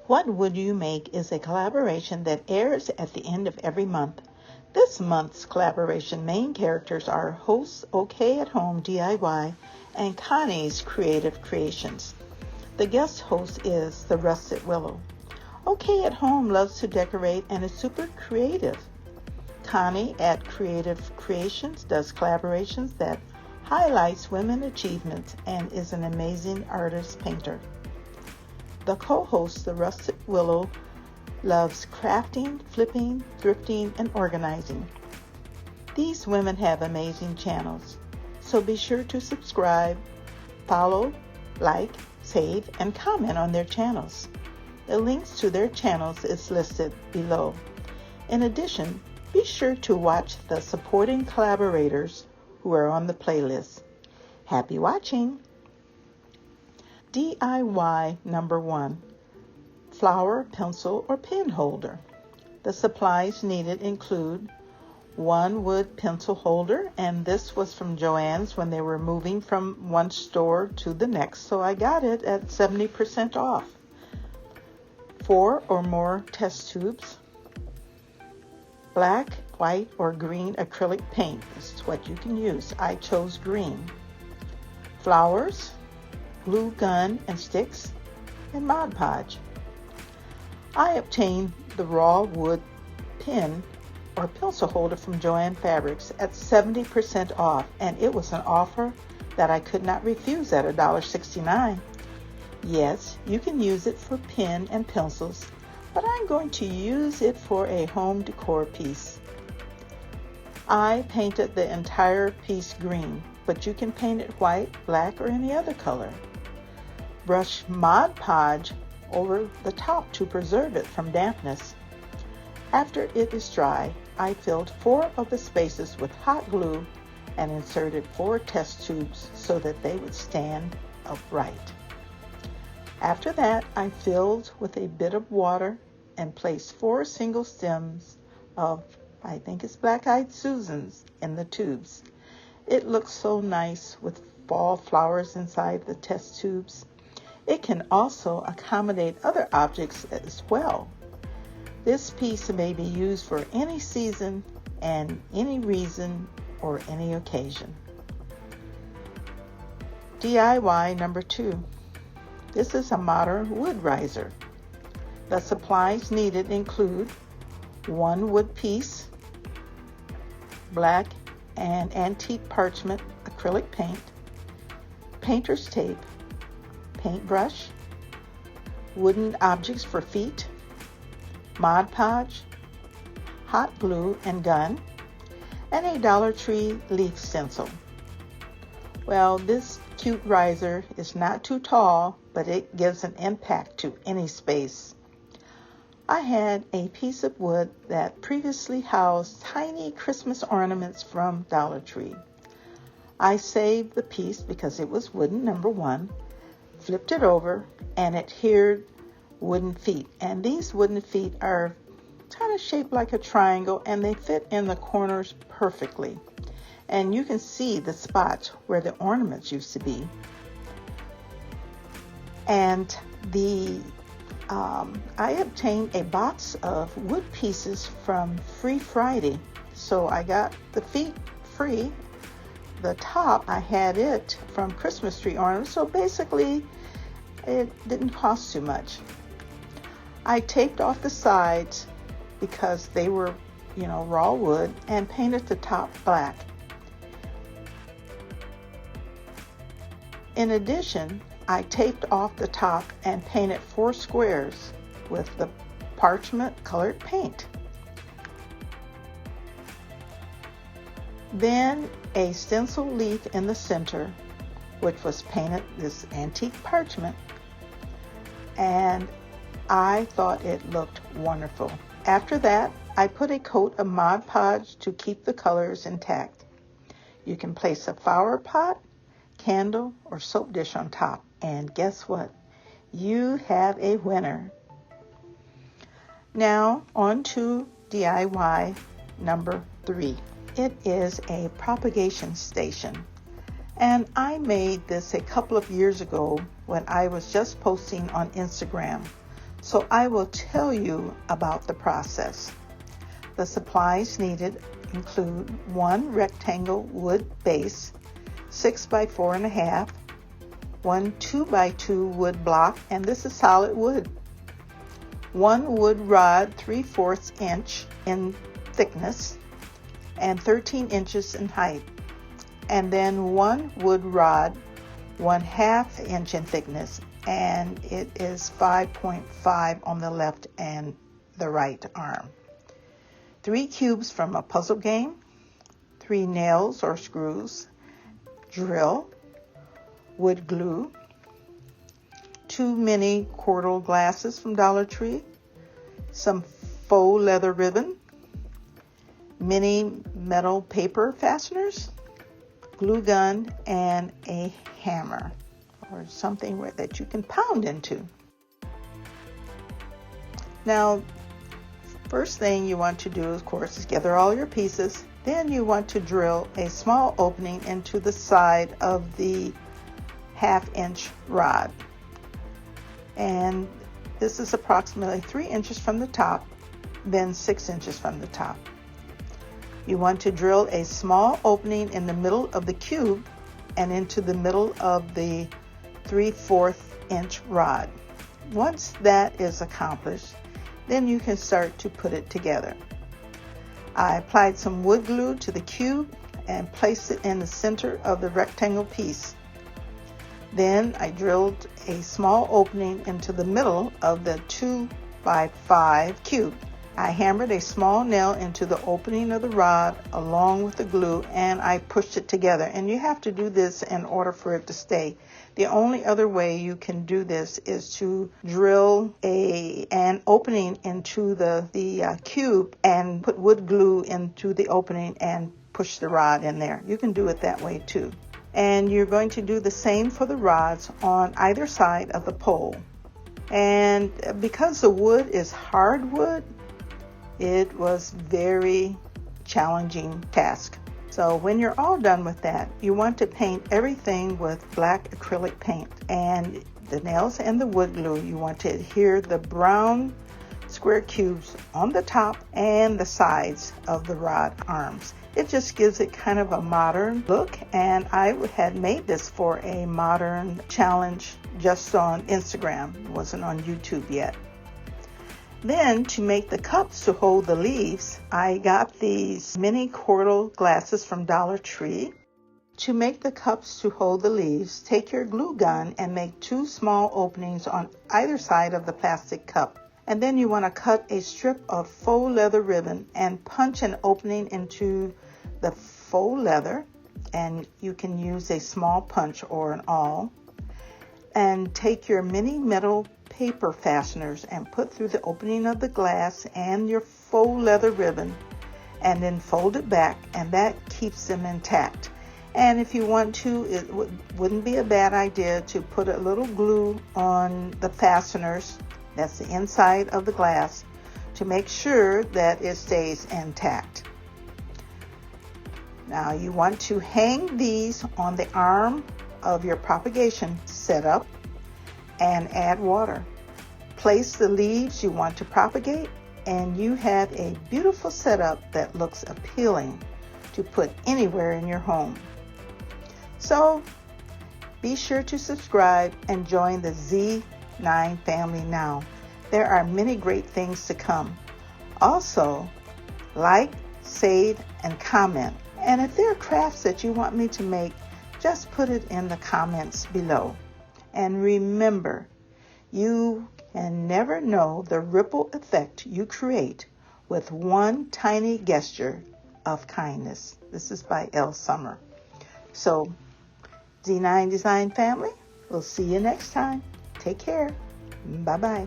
What Would You Make is a collaboration that airs at the end of every month. This month's collaboration main characters are hosts OK at Home DIY and Connie's Creative Creations. The guest host is the Rusted Willow. OK at Home loves to decorate and is super creative. Connie at Creative Creations does collaborations that highlights women achievements and is an amazing artist painter. The co-host, the Rusted Willow, loves crafting, flipping, thrifting, and organizing. These women have amazing channels, so be sure to subscribe, follow, like, save, and comment on their channels. The links to their channels is listed below. In addition, be sure to watch the supporting collaborators who are on the playlist. Happy watching! DIY number 1. Flower, pencil, or pen holder. The supplies needed include 1 wood pencil holder, and this was from Joann's when they were moving from one store to the next, so I got it at 70% off. 4 or more test tubes. Black, white, or green acrylic paint is what you can use. I chose green. Flowers, glue gun and sticks, and Mod Podge. I obtained the raw wood pen or pencil holder from Joann Fabrics at 70% off, and it was an offer that I could not refuse at $1.69. Yes, you can use it for pen and pencils, but I'm going to use it for a home decor piece. I painted the entire piece green, but you can paint it white, black, or any other color. Brush Mod Podge over the top to preserve it from dampness. After it is dry, I filled 4 of the spaces with hot glue and inserted 4 test tubes so that they would stand upright. After that, I filled with a bit of water and placed 4 single stems of, I think it's Black-Eyed Susans, in the tubes. It looks so nice with fall flowers inside the test tubes. It can also accommodate other objects as well. This piece may be used for any season and any reason or any occasion. DIY number 2. This is a modern wood riser. The supplies needed include 1 wood piece, black and antique parchment acrylic paint, painter's tape, paintbrush, wooden objects for feet, Mod Podge, hot glue and gun, and a Dollar Tree leaf stencil. Well, this cute riser is not too tall, but it gives an impact to any space. I had a piece of wood that previously housed tiny Christmas ornaments from Dollar Tree. I saved the piece because it was wooden, number 1, flipped it over, and it adhered wooden feet. And these wooden feet are kind of shaped like a triangle, and they fit in the corners perfectly. And you can see the spots where the ornaments used to be. And I obtained a box of wood pieces from Free Friday. So I got the feet free. The top, I had it from Christmas tree ornaments. So basically, it didn't cost too much. I taped off the sides because they were, raw wood, and painted the top black. In addition, I taped off the top and painted 4 squares with the parchment colored paint. Then a stencil leaf in the center, which was painted this antique parchment, and I thought it looked wonderful. After that, I put a coat of Mod Podge to keep the colors intact. You can place a flower pot, candle, or soap dish on top, and guess what? You have a winner. Now on to DIY number 3. It is a propagation station, and I made this a couple of years ago when I was just posting on Instagram. So I will tell you about the process. The supplies needed include 1 rectangle wood base, 6 by 4.5, 1 2 by 2 wood block, and this is solid wood, 1 wood rod 3/4 inch in thickness and 13 inches in height, and then 1 wood rod 1/2 inch in thickness, and it is 5.5 on the left and the right arm. 3 cubes from a puzzle game, 3 nails or screws, drill, wood glue, 2 mini quarter glasses from Dollar Tree, some faux leather ribbon, mini metal paper fasteners, glue gun, and a hammer or something that you can pound into. Now, first thing you want to do, of course, is gather all your pieces. Then you want to drill a small opening into the side of the 1/2 inch rod. And this is approximately 3 inches from the top, then 6 inches from the top. You want to drill a small opening in the middle of the cube and into the middle of the 3/4 inch rod. Once that is accomplished, then you can start to put it together. I applied some wood glue to the cube and placed it in the center of the rectangle piece. Then I drilled a small opening into the middle of the 2 by 5 cube. I hammered a small nail into the opening of the rod along with the glue, and I pushed it together. And you have to do this in order for it to stay. The only other way you can do this is to drill an opening into the cube and put wood glue into the opening and push the rod in there. You can do it that way too. And you're going to do the same for the rods on either side of the pole. And because the wood is hardwood, it was very challenging task. So when you're all done with that, you want to paint everything with black acrylic paint. And the nails and the wood glue, you want to adhere the brown square cubes on the top and the sides of the rod arms. It just gives it kind of a modern look, and I had made this for a modern challenge just on Instagram. It wasn't on YouTube yet. Then, to make the cups to hold the leaves, I got these mini quarter glasses from Dollar Tree. To make the cups to hold the leaves, take your glue gun and make 2 small openings on either side of the plastic cup. And then you want to cut a strip of faux leather ribbon and punch an opening into the faux leather, and you can use a small punch or an awl. And take your mini metal paper fasteners and put through the opening of the glass and your faux leather ribbon, and then fold it back, and that keeps them intact. And if you want to, it wouldn't be a bad idea to put a little glue on the fasteners, that's the inside of the glass, to make sure that it stays intact. Now you want to hang these on the arm of your propagation setup and add water. Place the leaves you want to propagate, and you have a beautiful setup that looks appealing to put anywhere in your home. So be sure to subscribe and join the Z9 family now. There are many great things to come. Also, like, save, and comment. And if there are crafts that you want me to make, just put it in the comments below. And remember, you can never know the ripple effect you create with one tiny gesture of kindness. This is by L. Summer. So, Z9 Design family, we'll see you next time. Take care. Bye-bye.